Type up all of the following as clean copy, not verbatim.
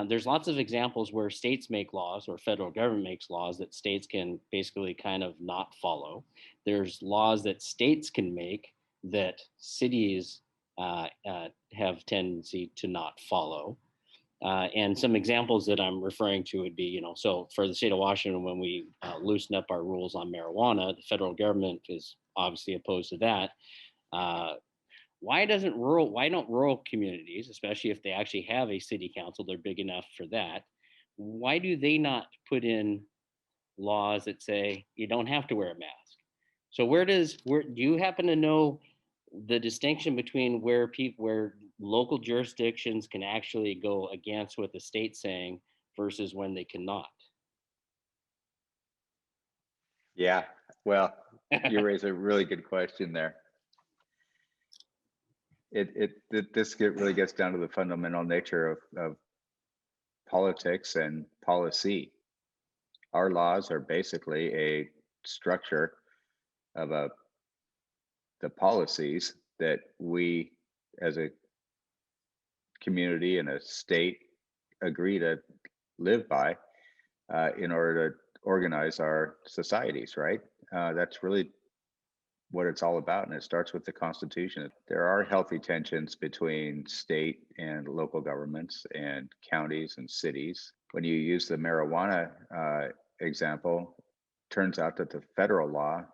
There's lots of examples where states make laws or federal government makes laws that states can basically kind of not follow. There's laws that states can make that cities have tendency to not follow. And some examples that I'm referring to would be, so for the state of Washington, when we loosen up our rules on marijuana, the federal government is obviously opposed to that. Uh, why don't rural communities, especially if they actually have a city council, they're big enough for that, why do they not put in laws that say you don't have to wear a mask? So where do you happen to know the distinction between where local jurisdictions can actually go against what the state's saying versus when they cannot? Yeah, well, you raise a really good question there. This really gets down to the fundamental nature of politics and policy. Our laws are basically a structure of the policies that we as a community and a state agree to live by in order to organize our societies, right? That's really what it's all about. And it starts with the Constitution. There are healthy tensions between state and local governments and counties and cities. When you use the marijuana example, turns out that the federal law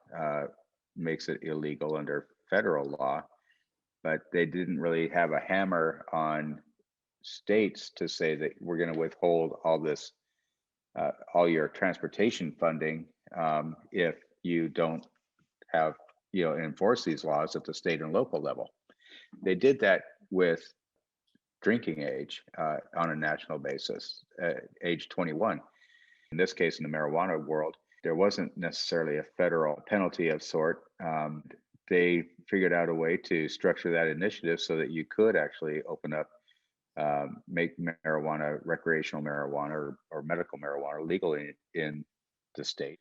makes it illegal under federal law, but they didn't really have a hammer on states to say that we're going to withhold all your transportation funding if you don't have, enforce these laws at the state and local level. They did that with drinking age on a national basis, age 21. In this case, in the marijuana world, there wasn't necessarily a federal penalty of sort. They figured out a way to structure that initiative so that you could actually open up, make marijuana, recreational marijuana or medical marijuana legal in the state.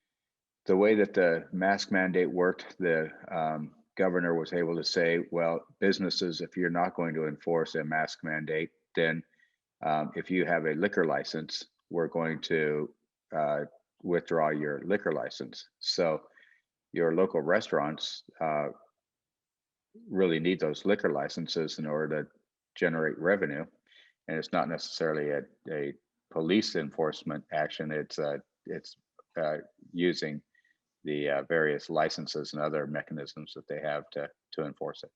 The way that the mask mandate worked, the governor was able to say, well, businesses, if you're not going to enforce a mask mandate, then if you have a liquor license, we're going to withdraw your liquor license. So your local restaurants really need those liquor licenses in order to generate revenue. And it's not necessarily a police enforcement action. It's using the various licenses and other mechanisms that they have to enforce it.